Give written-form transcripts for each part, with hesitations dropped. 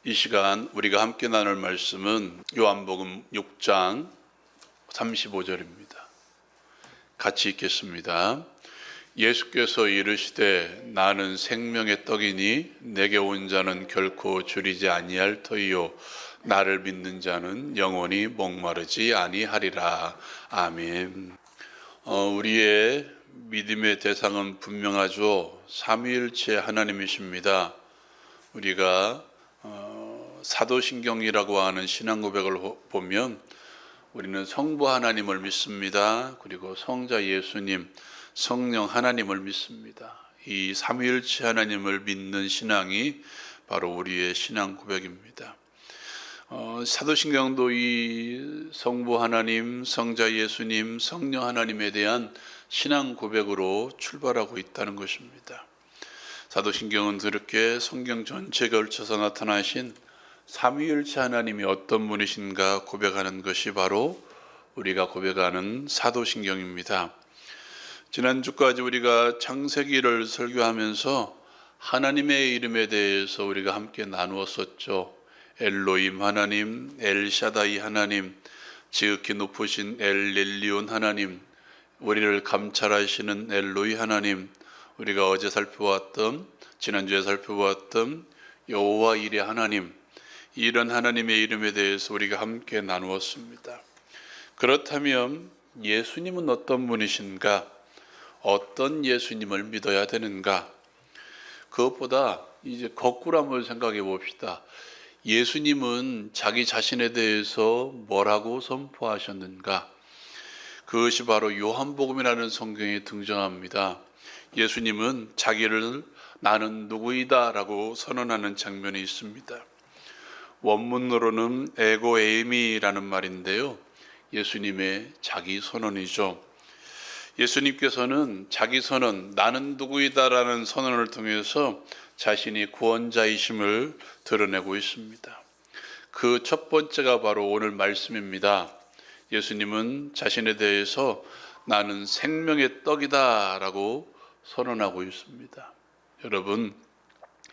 이 시간 우리가 함께 나눌 말씀은 요한복음 6장 35절입니다. 같이 읽겠습니다. 예수께서 이르시되 나는 생명의 떡이니 내게 온 자는 결코 줄이지 아니할 터이요 나를 믿는 자는 영원히 목마르지 아니하리라. 아멘. 우리의 믿음의 대상은 분명하죠. 삼위일체 하나님이십니다. 우리가 사도신경이라고 하는 신앙 고백을 보면 우리는 성부 하나님을 믿습니다. 그리고 성자 예수님, 성령 하나님을 믿습니다. 이 삼위일체 하나님을 믿는 신앙이 바로 우리의 신앙 고백입니다. 사도신경도 이 성부 하나님, 성자 예수님, 성령 하나님에 대한 신앙 고백으로 출발하고 있다는 것입니다. 사도신경은 그렇게 성경 전체에 걸쳐서 나타나신 삼위일체 하나님이 어떤 분이신가 고백하는 것이 바로 우리가 고백하는 사도신경입니다. 지난주까지 우리가 창세기를 설교하면서 하나님의 이름에 대해서 우리가 함께 나누었었죠. 엘로임 하나님, 엘샤다이 하나님, 지극히 높으신 엘렐리온 하나님, 우리를 감찰하시는 엘로이 하나님, 우리가 어제 살펴보았던, 지난주에 살펴보았던 여호와 이레 하나님, 이런 하나님의 이름에 대해서 우리가 함께 나누었습니다. 그렇다면 예수님은 어떤 분이신가? 어떤 예수님을 믿어야 되는가? 그것보다 이제 거꾸로 한번 생각해 봅시다. 예수님은 자기 자신에 대해서 뭐라고 선포하셨는가? 그것이 바로 요한복음이라는 성경에 등장합니다. 예수님은 자기를 나는 누구이다 라고 선언하는 장면이 있습니다. 원문으로는 에고 에이미라는 말인데요. 예수님의 자기 선언이죠. 예수님께서는 자기 선언, 나는 누구이다라는 선언을 통해서 자신이 구원자이심을 드러내고 있습니다. 그 첫 번째가 바로 오늘 말씀입니다. 예수님은 자신에 대해서 나는 생명의 떡이다 라고 선언하고 있습니다. 여러분,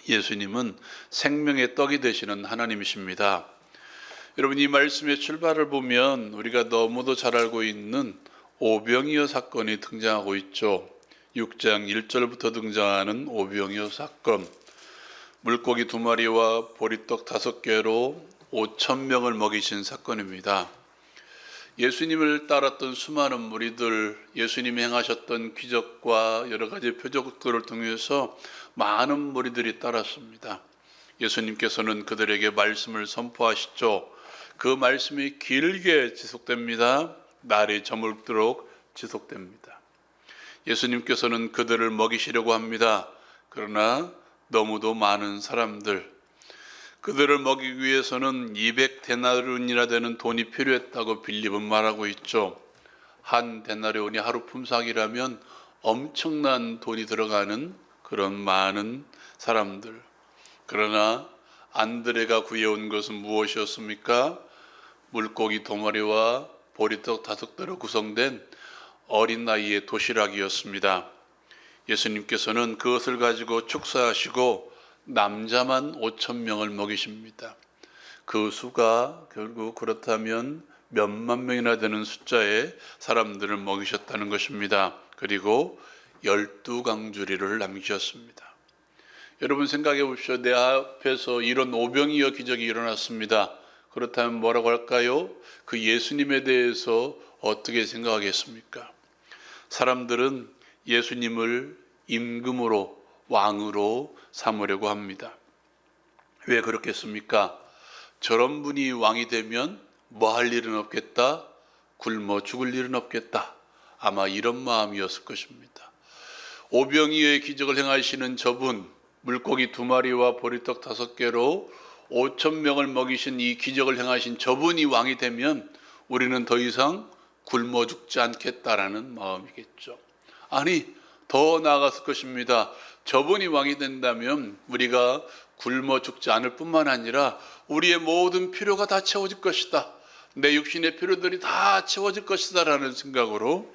예수님은 생명의 떡이 되시는 하나님이십니다. 여러분, 이 말씀의 출발을 보면 우리가 너무도 잘 알고 있는 오병이어 사건이 등장하고 있죠. 6장 1절부터 등장하는 오병이어 사건. 물고기 2마리와 보리떡 5개로 5,000명을 먹이신 사건입니다. 예수님을 따랐던 수많은 무리들, 예수님이 행하셨던 기적과 여러 가지 표적들을 통해서 많은 무리들이 따랐습니다. 예수님께서는 그들에게 말씀을 선포하시죠. 그 말씀이 길게 지속됩니다. 날이 저물도록 지속됩니다. 예수님께서는 그들을 먹이시려고 합니다. 그러나 너무도 많은 사람들, 그들을 먹이기 위해서는 200데나리온이나 되는 돈이 필요했다고 빌립은 말하고 있죠. 한 데나리온이 하루 품삯이라면 엄청난 돈이 들어가는 그런 많은 사람들. 그러나 안드레가 구해온 것은 무엇이었습니까? 물고기 2마리와 보리떡 5개로 구성된 어린 나이의 도시락이었습니다. 예수님께서는 그것을 가지고 축사하시고 남자만 5,000명을 먹이십니다. 그 수가 결국 그렇다면 몇만 명이나 되는 숫자의 사람들을 먹이셨다는 것입니다. 그리고 12강주리를 남기셨습니다. 여러분 생각해 보십시오. 내 앞에서 이런 오병이어 기적이 일어났습니다. 그렇다면 뭐라고 할까요? 그 예수님에 대해서 어떻게 생각하겠습니까? 사람들은 예수님을 임금으로, 왕으로 삼으려고 합니다. 왜 그렇겠습니까? 저런 분이 왕이 되면 뭐 할 일은 없겠다, 굶어 죽을 일은 없겠다, 아마 이런 마음이었을 것입니다. 오병이어의 기적을 행하시는 저분, 물고기 2마리와 보리떡 5개로 5,000명을 먹이신 이 기적을 행하신 저분이 왕이 되면 우리는 더 이상 굶어 죽지 않겠다라는 마음이겠죠. 아니, 더 나아갔을 것입니다. 저분이 왕이 된다면 우리가 굶어 죽지 않을 뿐만 아니라 우리의 모든 필요가 다 채워질 것이다. 내 육신의 필요들이 다 채워질 것이다 라는 생각으로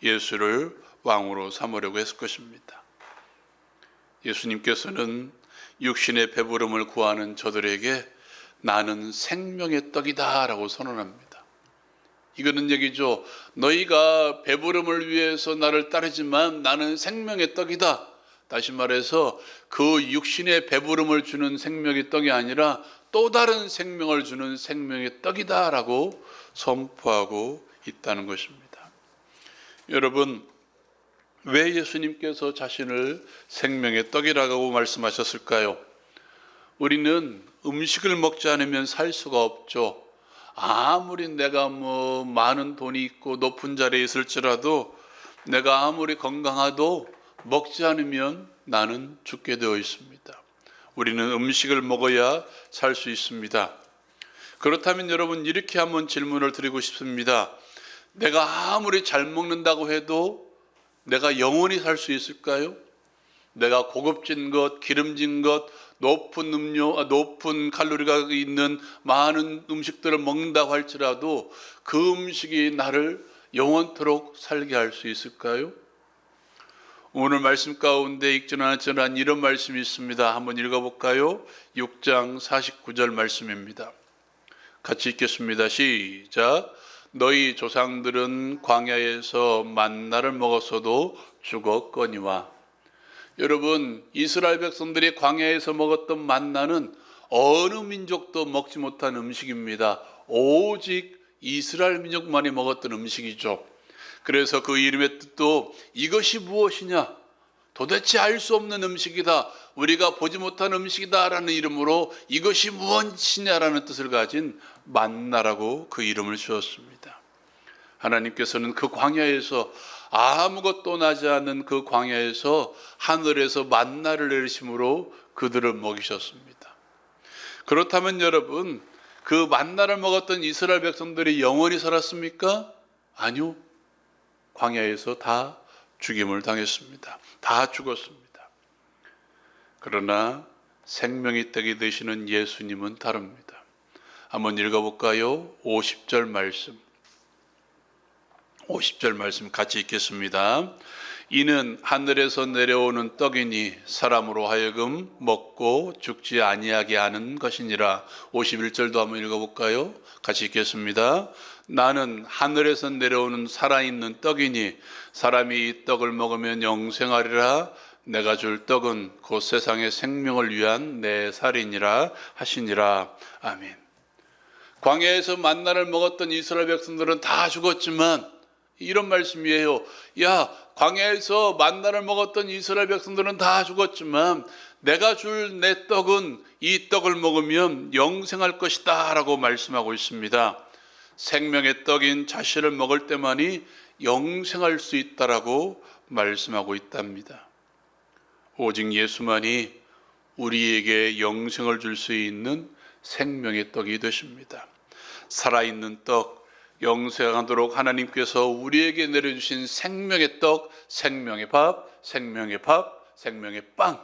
예수를 왕으로 삼으려고 했을 것입니다. 예수님께서는 육신의 배부름을 구하는 저들에게 나는 생명의 떡이다 라고 선언합니다. 이거는 얘기죠. 너희가 배부름을 위해서 나를 따르지만 나는 생명의 떡이다. 다시 말해서 그 육신의 배부름을 주는 생명의 떡이 아니라 또 다른 생명을 주는 생명의 떡이다 라고 선포하고 있다는 것입니다. 여러분, 왜 예수님께서 자신을 생명의 떡이라고 말씀하셨을까요? 우리는 음식을 먹지 않으면 살 수가 없죠. 아무리 내가 많은 돈이 있고 높은 자리에 있을지라도 내가 아무리 건강하도 먹지 않으면 나는 죽게 되어 있습니다. 우리는 음식을 먹어야 살 수 있습니다. 그렇다면 여러분, 이렇게 한번 질문을 드리고 싶습니다. 내가 아무리 잘 먹는다고 해도 내가 영원히 살 수 있을까요? 내가 고급진 것, 기름진 것, 높은 칼로리가 있는 많은 음식들을 먹는다고 할지라도 그 음식이 나를 영원토록 살게 할 수 있을까요? 오늘 말씀 가운데 읽지는 않았지만 이런 말씀이 있습니다. 한번 읽어볼까요? 6장 49절 말씀입니다. 같이 읽겠습니다. 시작. 너희 조상들은 광야에서 만나를 먹었어도 죽었거니와. 여러분, 이스라엘 백성들이 광야에서 먹었던 만나는 어느 민족도 먹지 못한 음식입니다. 오직 이스라엘 민족만이 먹었던 음식이죠. 그래서 그 이름의 뜻도 이것이 무엇이냐? 도대체 알 수 없는 음식이다. 우리가 보지 못한 음식이다라는 이름으로 이것이 무엇이냐라는 뜻을 가진 만나라고 그 이름을 주었습니다. 하나님께서는 그 광야에서 아무것도 나지 않는 그 광야에서 하늘에서 만나를 내리심으로 그들을 먹이셨습니다. 그렇다면 여러분, 그 만나를 먹었던 이스라엘 백성들이 영원히 살았습니까? 아니요. 광야에서 다 죽임을 당했습니다. 다 죽었습니다. 그러나 생명의 떡이 되시는 예수님은 다릅니다. 한번 읽어볼까요? 50절 말씀. 50절 말씀 같이 읽겠습니다. 이는 하늘에서 내려오는 떡이니 사람으로 하여금 먹고 죽지 아니하게 하는 것이니라. 51절도 한번 읽어볼까요? 같이 읽겠습니다. 나는 하늘에서 내려오는 살아있는 떡이니 사람이 이 떡을 먹으면 영생하리라. 내가 줄 떡은 곧 세상의 생명을 위한 내 살이니라 하시니라. 아멘. 광야에서 만나를 먹었던 이스라엘 백성들은 다 죽었지만 이런 말씀이에요. 야, 광야에서 만나를 먹었던 이스라엘 백성들은 다 죽었지만 내가 줄 내 떡은 이 떡을 먹으면 영생할 것이다 라고 말씀하고 있습니다. 생명의 떡인 자신을 먹을 때만이 영생할 수 있다라고 말씀하고 있답니다. 오직 예수만이 우리에게 영생을 줄 수 있는 생명의 떡이 되십니다. 살아있는 떡, 영생하도록 하나님께서 우리에게 내려주신 생명의 떡, 생명의 밥, 생명의 밥, 생명의 빵,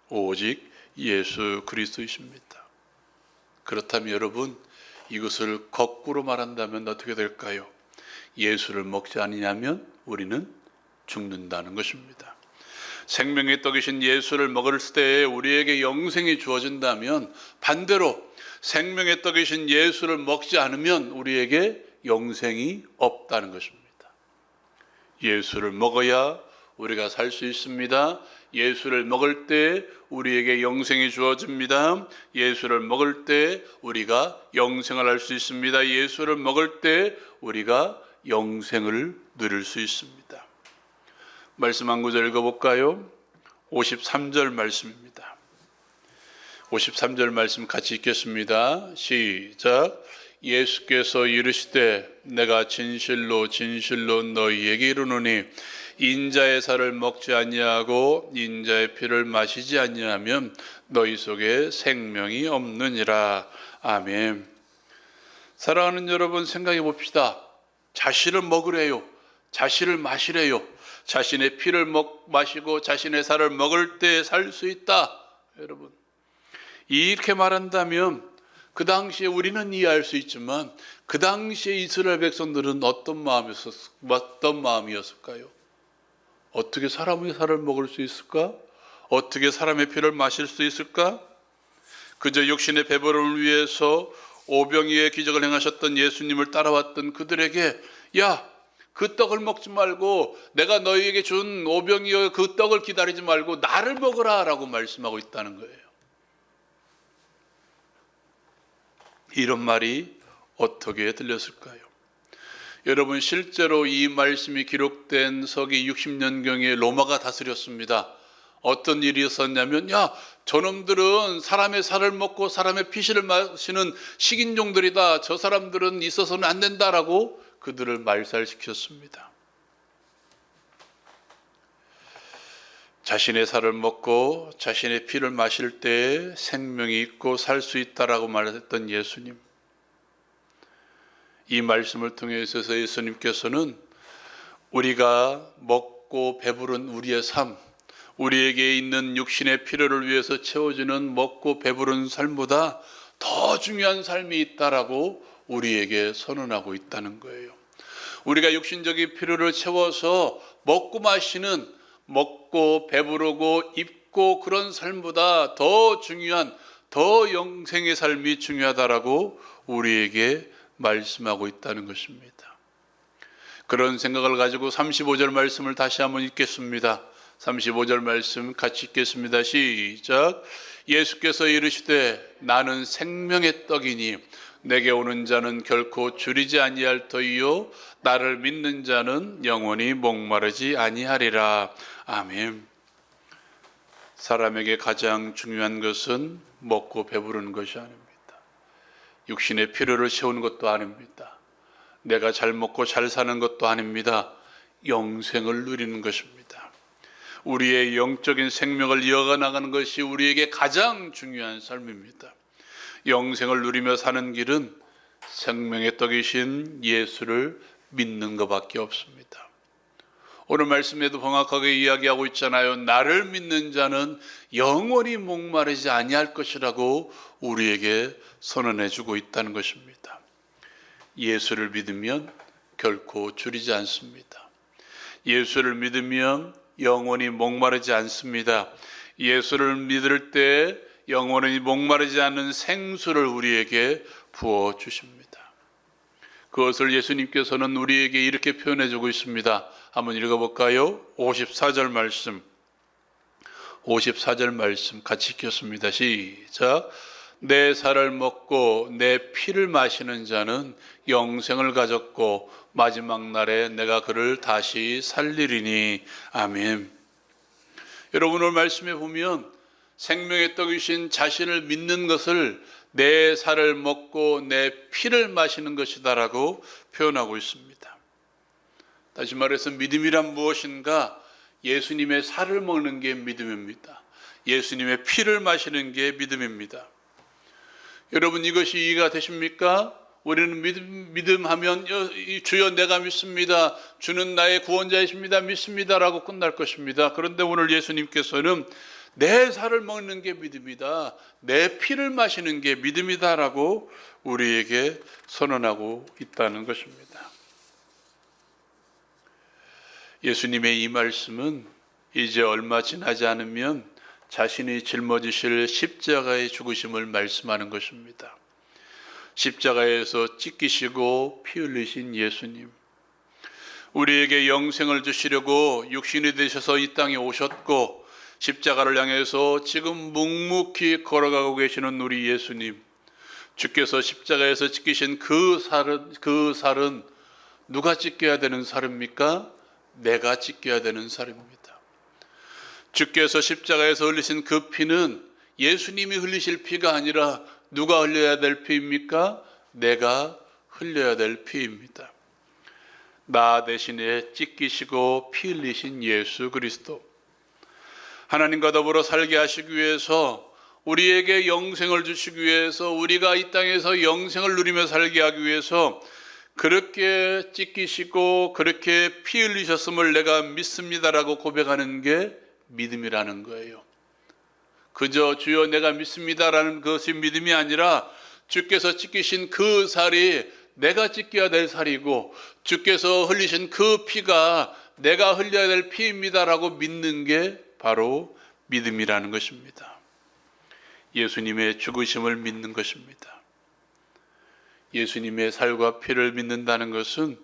오직 예수 그리스도이십니다. 그렇다면 여러분, 이것을 거꾸로 말한다면 어떻게 될까요? 예수를 먹지 않으면 우리는 죽는다는 것입니다. 생명의 떡이신 예수를 먹을 때에 우리에게 영생이 주어진다면 반대로 생명의 떡이신 예수를 먹지 않으면 우리에게 영생이 없다는 것입니다. 예수를 먹어야 우리가 살 수 있습니다. 예수를 먹을 때 우리에게 영생이 주어집니다. 예수를 먹을 때 우리가 영생을 할 수 있습니다. 예수를 먹을 때 우리가 영생을 누릴 수 있습니다. 말씀 한 구절 읽어볼까요? 53절 말씀입니다. 53절 말씀 같이 읽겠습니다. 시작. 예수께서 이르시되 내가 진실로 진실로 너희에게 이르노니 인자의 살을 먹지 아니하고 인자의 피를 마시지 아니하면 너희 속에 생명이 없느니라. 아멘. 사랑하는 여러분, 생각해 봅시다. 자신을 먹으래요. 자신을 마시래요. 자신의 피를 마시고 자신의 살을 먹을 때 살 수 있다. 여러분, 이렇게 말한다면 그 당시에 우리는 이해할 수 있지만 그 당시에 이스라엘 백성들은 어떤 마음이었을까요? 어떻게 사람의 살을 먹을 수 있을까? 어떻게 사람의 피를 마실 수 있을까? 그저 육신의 배부름을 위해서 오병이의 기적을 행하셨던 예수님을 따라왔던 그들에게, 야, 그 떡을 먹지 말고 내가 너희에게 준 오병이의 그 떡을 기다리지 말고 나를 먹으라 라고 말씀하고 있다는 거예요. 이런 말이 어떻게 들렸을까요? 여러분, 실제로 이 말씀이 기록된 서기 60년경에 로마가 다스렸습니다. 어떤 일이 있었냐면, 야, 저놈들은 사람의 살을 먹고 사람의 피를 마시는 식인종들이다. 저 사람들은 있어서는 안 된다라고 그들을 말살시켰습니다. 자신의 살을 먹고 자신의 피를 마실 때에 생명이 있고 살 수 있다라고 말했던 예수님. 이 말씀을 통해서 예수님께서는 우리가 먹고 배부른 우리의 삶, 우리에게 있는 육신의 필요를 위해서 채워주는 먹고 배부른 삶보다 더 중요한 삶이 있다라고 우리에게 선언하고 있다는 거예요. 우리가 육신적인 필요를 채워서 먹고 마시는, 먹고 배부르고 입고 그런 삶보다 더 중요한, 더 영생의 삶이 중요하다라고 우리에게 말씀하고 있다는 것입니다. 그런 생각을 가지고 35절 말씀을 다시 한번 읽겠습니다. 35절 말씀 같이 읽겠습니다. 시작. 예수께서 이르시되 나는 생명의 떡이니 내게 오는 자는 결코 줄이지 아니할 터이요 나를 믿는 자는 영원히 목마르지 아니하리라. 아멘. 사람에게 가장 중요한 것은 먹고 배부르는 것이 아닙니다. 육신의 필요를 채우는 것도 아닙니다. 내가 잘 먹고 잘 사는 것도 아닙니다. 영생을 누리는 것입니다. 우리의 영적인 생명을 이어가 나가는 것이 우리에게 가장 중요한 삶입니다. 영생을 누리며 사는 길은 생명의 떡이신 예수를 믿는 것밖에 없습니다. 오늘 말씀에도 정확하게 이야기하고 있잖아요. 나를 믿는 자는 영원히 목마르지 아니할 것이라고 우리에게 선언해 주고 있다는 것입니다. 예수를 믿으면 결코 줄이지 않습니다. 예수를 믿으면 영원히 목마르지 않습니다. 예수를 믿을 때 영원히 목마르지 않는 생수를 우리에게 부어 주십니다. 그것을 예수님께서는 우리에게 이렇게 표현해 주고 있습니다. 한번 읽어볼까요? 54절 말씀. 54절 말씀 같이 읽겠습니다. 시작. 내 살을 먹고 내 피를 마시는 자는 영생을 가졌고 마지막 날에 내가 그를 다시 살리리니. 아멘. 여러분, 오늘 말씀에 보면 생명의 떡이신 자신을 믿는 것을 내 살을 먹고 내 피를 마시는 것이다라고 표현하고 있습니다. 다시 말해서 믿음이란 무엇인가? 예수님의 살을 먹는 게 믿음입니다. 예수님의 피를 마시는 게 믿음입니다. 여러분, 이것이 이해가 되십니까? 우리는 믿음하면 주여 내가 믿습니다. 주는 나의 구원자이십니다. 믿습니다라고 끝날 것입니다. 그런데 오늘 예수님께서는 내 살을 먹는 게 믿음이다. 내 피를 마시는 게 믿음이다라고 우리에게 선언하고 있다는 것입니다. 예수님의 이 말씀은 이제 얼마 지나지 않으면 자신이 짊어지실 십자가의 죽으심을 말씀하는 것입니다. 십자가에서 찢기시고 피 흘리신 예수님, 우리에게 영생을 주시려고 육신이 되셔서 이 땅에 오셨고 십자가를 향해서 지금 묵묵히 걸어가고 계시는 우리 예수님, 주께서 십자가에서 찢기신 그 살은 누가 찢겨야 되는 살입니까? 내가 찢겨야 되는 살입니다. 주께서 십자가에서 흘리신 그 피는 예수님이 흘리실 피가 아니라 누가 흘려야 될 피입니까? 내가 흘려야 될 피입니다. 나 대신에 찢기시고 피 흘리신 예수 그리스도, 하나님과 더불어 살게 하시기 위해서, 우리에게 영생을 주시기 위해서, 우리가 이 땅에서 영생을 누리며 살게 하기 위해서 그렇게 찢기시고 그렇게 피 흘리셨음을 내가 믿습니다라고 고백하는 게 믿음이라는 거예요. 그저 주여 내가 믿습니다라는 것이 믿음이 아니라 주께서 찢기신 그 살이 내가 찢겨야 될 살이고 주께서 흘리신 그 피가 내가 흘려야 될 피입니다라고 믿는 게 바로 믿음이라는 것입니다. 예수님의 죽으심을 믿는 것입니다. 예수님의 살과 피를 믿는다는 것은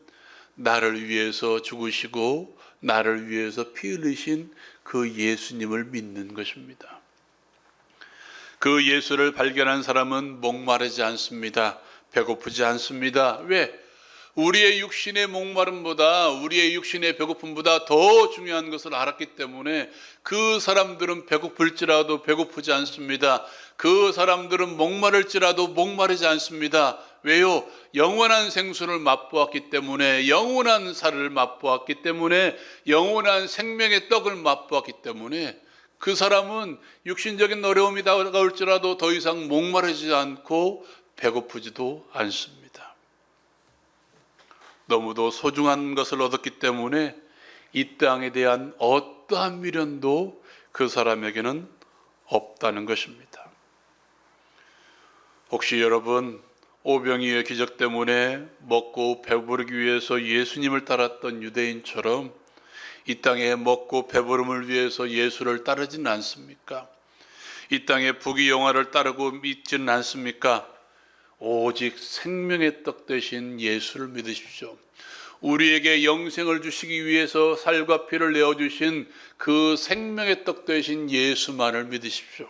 나를 위해서 죽으시고 나를 위해서 피 흘리신 그 예수님을 믿는 것입니다. 그 예수를 발견한 사람은 목마르지 않습니다. 배고프지 않습니다. 왜? 우리의 육신의 목마름보다, 우리의 육신의 배고픔보다 더 중요한 것을 알았기 때문에 그 사람들은 배고플지라도 배고프지 않습니다. 그 사람들은 목마를지라도 목마르지 않습니다. 왜요? 영원한 생수를 맛보았기 때문에, 영원한 살을 맛보았기 때문에, 영원한 생명의 떡을 맛보았기 때문에 그 사람은 육신적인 어려움이 다가올지라도 더 이상 목마르지 않고 배고프지도 않습니다. 너무도 소중한 것을 얻었기 때문에 이 땅에 대한 어떠한 미련도 그 사람에게는 없다는 것입니다. 혹시 여러분 오병이의 기적 때문에 먹고 배부르기 위해서 예수님을 따랐던 유대인처럼 이 땅에 먹고 배부름을 위해서 예수를 따르지는 않습니까? 이 땅에 부귀영화를 따르고 믿지는 않습니까? 오직 생명의 떡 되신 예수를 믿으십시오. 우리에게 영생을 주시기 위해서 살과 피를 내어주신 그 생명의 떡 되신 예수만을 믿으십시오.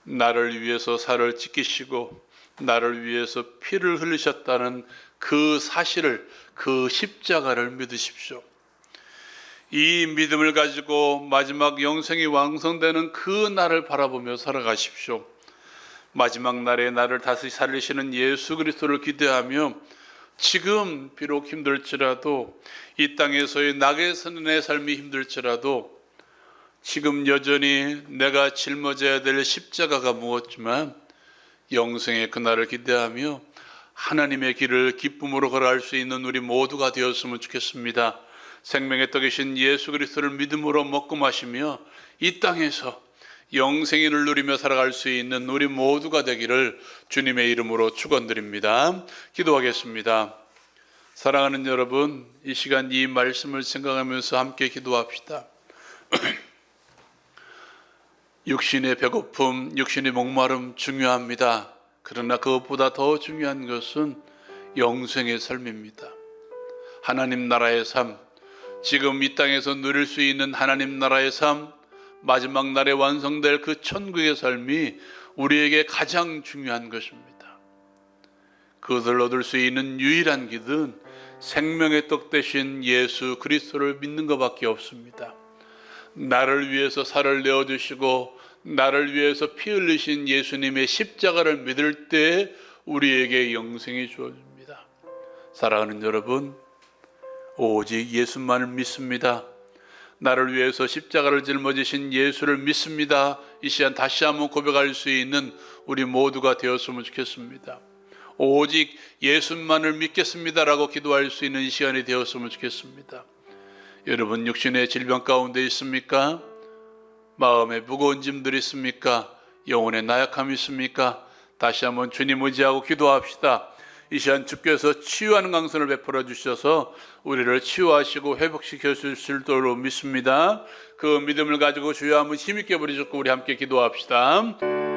나를 위해서 살을 지키시고 나를 위해서 피를 흘리셨다는 그 사실을, 그 십자가를 믿으십시오. 이 믿음을 가지고 마지막 영생이 완성되는 그 날을 바라보며 살아가십시오. 마지막 날에 나를 다시 살리시는 예수 그리스도를 기대하며 지금 비록 힘들지라도 이 땅에서의 낙에 서는 내 삶이 힘들지라도 지금 여전히 내가 짊어져야 될 십자가가 무겁지만 영생의 그날을 기대하며 하나님의 길을 기쁨으로 걸어갈 수 있는 우리 모두가 되었으면 좋겠습니다. 생명의 떡이신 예수 그리스도를 믿음으로 먹고 마시며 이 땅에서 영생을 누리며 살아갈 수 있는 우리 모두가 되기를 주님의 이름으로 축원드립니다. 기도하겠습니다. 사랑하는 여러분, 이 시간 이 말씀을 생각하면서 함께 기도합시다. 육신의 배고픔, 육신의 목마름 중요합니다. 그러나 그것보다 더 중요한 것은 영생의 삶입니다. 하나님 나라의 삶, 지금 이 땅에서 누릴 수 있는 하나님 나라의 삶, 마지막 날에 완성될 그 천국의 삶이 우리에게 가장 중요한 것입니다. 그것을 얻을 수 있는 유일한 길은 생명의 떡 되신 예수 그리스도를 믿는 것밖에 없습니다. 나를 위해서 살을 내어주시고 나를 위해서 피 흘리신 예수님의 십자가를 믿을 때 우리에게 영생이 주어집니다. 사랑하는 여러분, 오직 예수만을 믿습니다. 나를 위해서 십자가를 짊어지신 예수를 믿습니다. 이 시간 다시 한번 고백할 수 있는 우리 모두가 되었으면 좋겠습니다. 오직 예수만을 믿겠습니다라고 기도할 수 있는 이 시간이 되었으면 좋겠습니다. 여러분 육신의 질병 가운데 있습니까? 마음에 무거운 짐들이 있습니까? 영혼의 나약함이 있습니까? 다시 한번 주님 의지하고 기도합시다. 이 시간 주께서 치유하는 강선을 베풀어 주셔서 우리를 치유하시고 회복시켜 주실 줄로 믿습니다. 그 믿음을 가지고 주여 한번 힘있게 부르짖고 우리 함께 기도합시다.